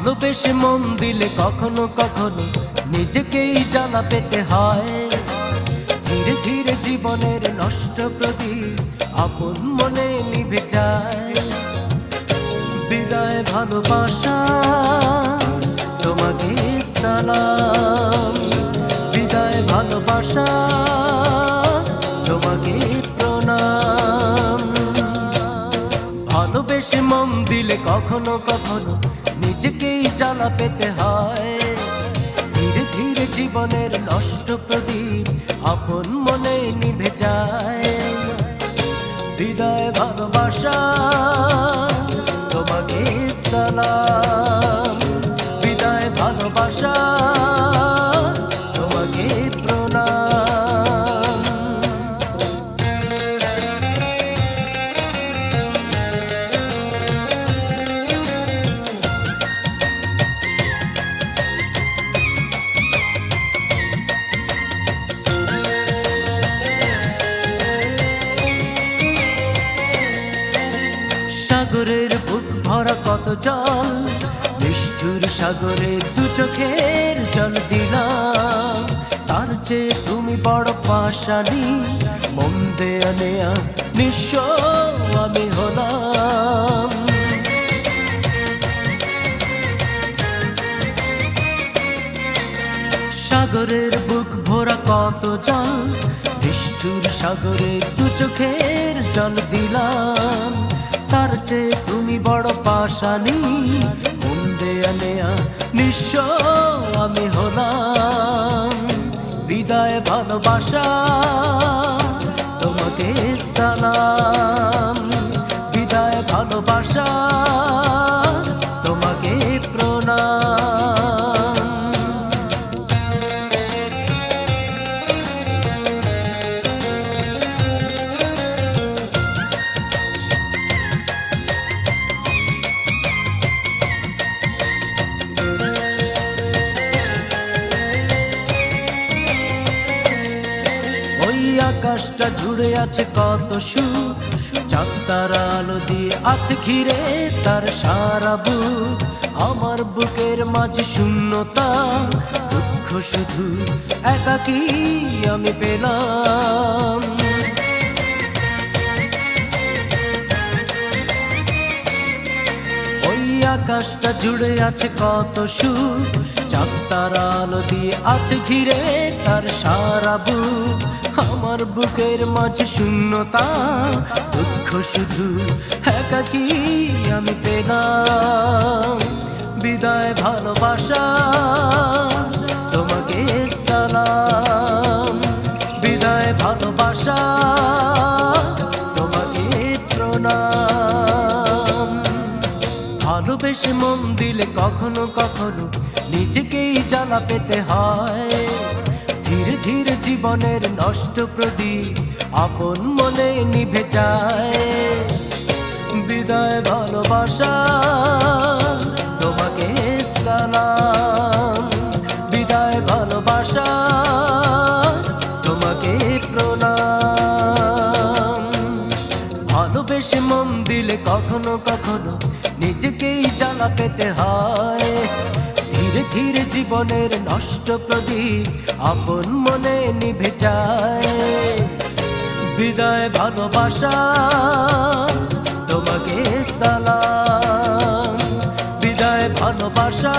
ভালোবেসে মন দিলে কখনো কখনো নিজেকেই জ্বালা পেতে হয়। ধীরে ধীরে জীবনের নষ্ট প্রদীপ আপন মনে নিভে যায়। বিদায় ভালোবাসা, তোমাকে সালাম। বিদায় ভালোবাসা, তোমাকে প্রণাম। ভালোবেসে মন দিলে কখনো কখনো নিজেকেই জ্বালা পেতে হয়। ধীরে ধীরে জীবনের নষ্ট প্রদীপ আপন মনে নিভে যায়। বিদায় ভালোবাসা, তোমাকে সালাম। বিদায় ভালোবাসা, তোমাকে প্রণাম। সাগরের বুক ভরা কত জল, নিষ্ঠুর সাগরে দু চোখের জল দিলাম। তার চেয়ে তুমি বড় পাশানি, মন দেয়া নেয়া নিঃস্ব আমি হলাম। সাগরের বুক ভরা কত জল, নিষ্ঠুর সাগরে দু চোখের জল দিলাম। তার চেয়ে তুমি বড় পাশানি, মন দেয়া নেয়া নিঃস্ব আমি হলাম। বিদায় ভালোবাসা, তোমাকে সালাম। বিদায় ভালোবাসা, তোমাকে প্রণাম। আকাশটা জুড়ে আছে কত সুখ, চাঁদ তারা আলো দিয়ে আছে ঘিরে তার সারা বুক। আমার বুকের মাঝে শূন্যতা, দুঃখ শুধু একাকী আমি পেলাম। ওই আকাশটা জুড়ে আছে কত সুখ, চাঁদ তারা আলো দিয়ে আছে ঘিরে তার সারা বুক। আমার বুকের মাঝে শূন্যতা, দুঃখ শুধু একাকী আমি পেলাম। বিদায় ভালোবাসা, তোমাকে সালাম। বিদায় ভালোবাসা, তোমাকে প্রণাম। ভালোবেসে মন দিলে কখনো কখনো নিজেকেই জ্বালা পেতে হয়। ধীরে ধীরে জীবনের নষ্ট প্রদীপ আপন মনে নিভে যায়। বিদায় ভালোবাসা, তোমাকে সালাম। বিদায় ভালোবাসা, তোমাকে প্রণাম। ভালোবেসে মন দিলে কখনো কখনো নিজেকেই জ্বালা পেতে হয়। ধীরে ধীরে জীবনের নষ্ট প্রদীপ আপন মনে নিভে যায়। বিদায় ভালোবাসা, তোমাকে সালাম। বিদায় ভালোবাসা।